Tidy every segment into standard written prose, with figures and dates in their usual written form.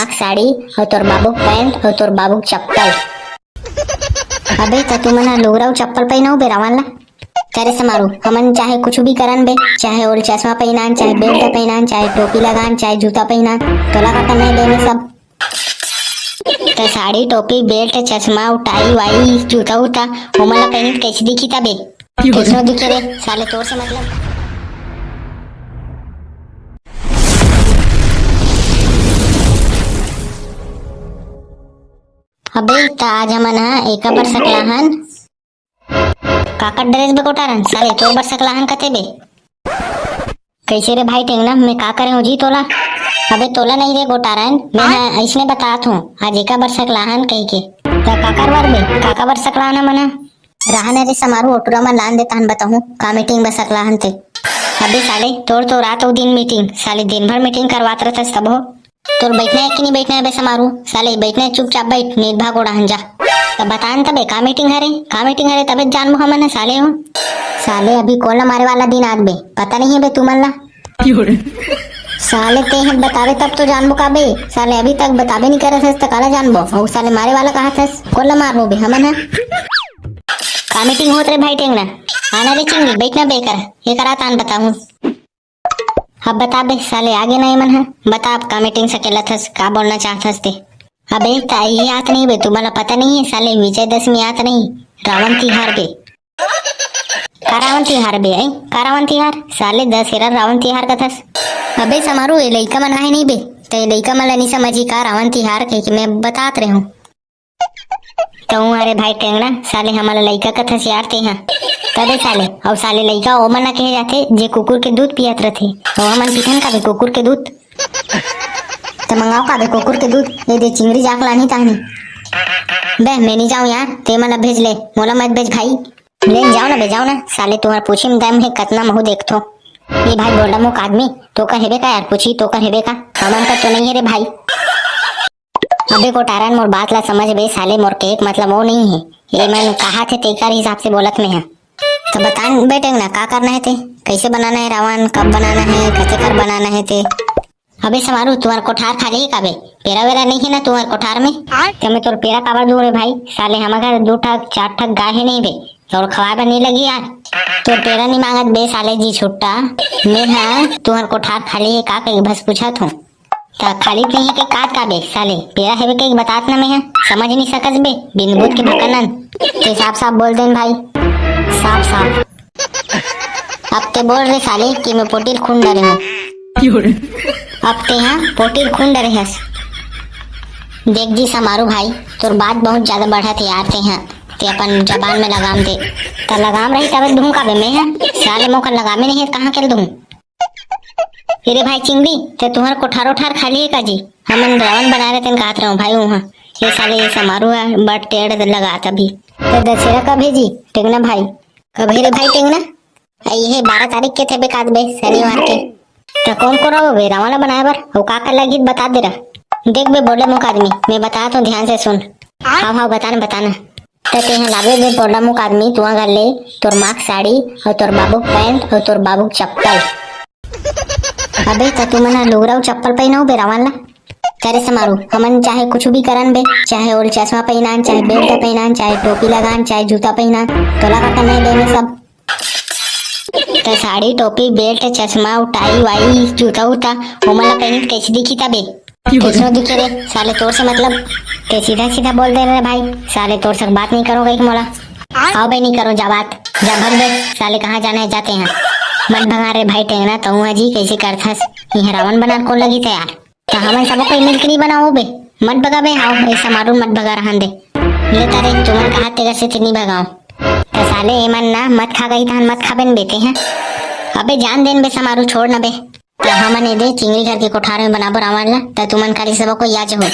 माक साड़ी और तोर बाबू पैंट और तोर बाबू चप्पल। अबे तो तू मना लोगराव चप्पल पहनाऊ बे रावण ला करे से मारू हमन चाहे कुछ भी करन बे, चाहे और चश्मा पहनान, चाहे बेल्ट पहनान, चाहे टोपी लगान, चाहे जूता पहनान, तोला का करना है देने सब। तो साड़ी टोपी बेल्ट चश्मा टाई वाई जूता उता हमन ला पहनी कैसे दिखी तबे कैसे दिखे रे साले तोर से मतलब। अबे तो आज हमन एक बर सकलाहन काका ड्रेस बे कोटारन साले तोर बर सकलाहन कते बे कैसे रे भाई टेंगना मैं का करे हूँ जी तोला। अबे तोला नहीं रे गोटारन मैं ऐसने बतात हूँ आज एक बर सकलाहन कह के तो काकर बर बे काका बर सकलाहन मना रहने रे समारू ओटरा में लान देता हन बताऊँ का मीटिंग बस सकलाहन ते। अबे साले तोर तो रात और दिन मीटिंग साले दिन भर मीटिंग करवात रहता तब हो तोर बैठना है कि नहीं बैठना है बे समारू साले बैठना है चुपचाप बैठ नहीं भाग उड़ान जा तब बतान तबे का मीटिंग हरे तबे जानबो हमन साले हो साले अभी कौन मारे वाला दिन आज बे पता नहीं है बे तुमन ला साले ते हम बतावे तब तो जानबो का बे साले अभी तक बतावे नहीं करे तो काला जानबो और साले मारे वाला कहा था कौन मारबो बे हमन है का मीटिंग होत रे भाई टेंगना आना रे चिंगी बैठना बेकर ये करा तान बताऊं अब बता बे साले आगे नहीं मन है बता आप का मीटिंग सकेला थस का बोलना चाहथस ते। अबे ताई याद नहीं बे तुम्हारा पता नहीं है साले विजयदशमी याद नहीं रावण तिहार बे रावण तिहार बे आई रावण तिहार साले दशहरा रावण तिहार का थस। अबे समारू ये लइका मन है नहीं बे तो ये लइका मन नहीं समझी का रावण तिहार कह के मैं बतात रहे हूँ तो अरे भाई टेंगना साले हमारा लइका का थस यार ते हैं तबे साले और साले लइका ओ मन कहे जाते जे कुकुर के दूध पियत रहते और हमन पिथन का बे कुकुर के दूध तो मंगाओ का बे कुकुर के दूध ये दे चिंगड़ी जाक लानी तानी बे मैं नहीं जाऊँ यार ते मन भेज ले मोला मत भेज भाई ले जाओ ना बे जाओ ना साले तुम्हारे पूछी में दम है कतना महू देखथो ये भाई बोला मुक आदमी तो का हेबे का यार पूछी तो का हेबे का हमन का तो नहीं है रे भाई। अबे कोटारन मोर बात ला समझ बे साले मोर के एक मतलब वो नहीं है ये मैं कहा थे तेकर हिसाब से बोलत में है तो बतान बेटे ना का करना है ते कैसे बनाना है रावण कब बनाना है कैसे कर बनाना है ते। अबे समारू तुम्हार कोठार खाली है का बे पेरा वेरा नहीं है ना तुम्हार कोठार में क्या मैं तोर पेरा काबर दूं रे भाई साले हमारे घर 2 ठक 4 ठक गाय है नहीं बे और खवाए नहीं लगी यार तो पेरा नहीं मांगत बे साले जी छुट्टा मैं हाँ तुम्हार कोठार खाली है का कहीं बस पूछत हूँ तो खाली नहीं है के काट का बे साले पेरा है के बतात ना मैं है समझ नहीं सकस बे बिन बुद्ध के भकनन ते साफ बोल देन भाई साफ अब ते बोल रहे साले कि मैं पोटील खून डरे हूँ अब ते यहाँ पोटील खून डरे हस देख जी समारू भाई तोर बात बहुत ज्यादा बढ़ा थे यार ते यहाँ ते अपन जबान में लगाम दे तो लगाम रही तब दूं का बे मैं है साले मौका लगामे नहीं है कहाँ कर दूं फिर भाई चिंगड़ी ते तुम्हारा कोठार उठार खाली है का जी हमन रावण बना रहे थे कहत रहा हूँ भाई वहाँ ये साले ये समारू है बट टेढ़ लगा तभी तो दशहरा कब है जी टेंगना भाई कब है रे भाई टेंगना ये 12 तारीख के थे बेकाद बे शनिवार के तो कौन को रहो बे रावण बनाए बर और का लगी बता दे रहा देख बे बोले मुख आदमी मैं बता तो ध्यान से सुन हाँ बताना तो ते यहाँ लावे बे बोला मुख आदमी तू घर ले तोर माक साड़ी और तोर बाबू पैंट और तोर बाबू चप्पल। अबे तो तू मना लोगराव चप्पल पहनाऊ बे रावण ला करे से मारू हमन चाहे कुछ भी करन बे, चाहे और चश्मा पहनान, चाहे बेल्ट पहनान, चाहे टोपी लगान, चाहे जूता पहनान, तोला का करना है देने सब। तो साड़ी टोपी बेल्ट चश्मा टाई वाई जूता उता हमला पहनी कैसे दिखी तबे कैसे दिखे रे साले तोर से मतलब ते सीधा बोल दे रहे भाई साले तोर से बात नहीं करोगे कि मोला आओ भाई नहीं करो जा बात जा भग बे साले कहाँ जाना है जाते हैं मत भगा रे भाई टेंगना तो जी कैसे करथस यहाँ रावण बना कौन लगी थे यार तो हम सब कोई मिलकर नहीं बनाओ बे मत भगा बे आओ ऐसा मारू मत भगा रहन दे ले तारे तुम्हारे कहा तेरे से नहीं भगाओ तो साले एमन ना मत खा गई था मत खा बेन बेटे हैं अबे जान देन बे समारू छोड़ ना बे तो हमन दे चिंगड़ी घर के कोठार में बनाबो रावण ला तो तुमन खाली सब को याद हो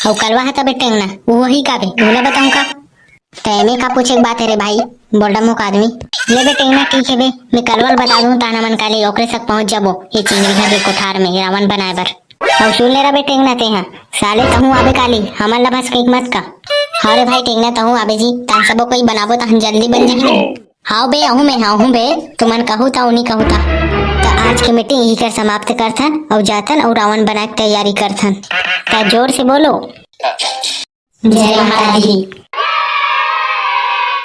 और कलवा है तबे टेंगना वही का बे बोला बताऊं का तो एमे का पूछे बात है रे भाई बोल्डा मुख आदमी ले बे टेंगना ठीक है बे मैं कलवल बता दूं ताना मन काले ओकरे तक पहुंच जाबो ये चिंगड़ी घर के कोठार में रावण बनाए बर और सुन ले रहा टेंगना ते हैं साले कहूँ आबे काली हमन ला बस कहीं मत का हाँ रे भाई टेंगना कहूँ आबे जी तान सबो कोई बनाबो तान जल्दी बन जाही हाँ बे अहूँ मैं हाँ हूँ बे तुमन कहूँ ता उन्हीं कहूँ ता तो आज की मीटिंग यही कर समाप्त करथन और जातन और रावण बना के तैयारी करथन। ता जोर से बोलो, जय माता दी।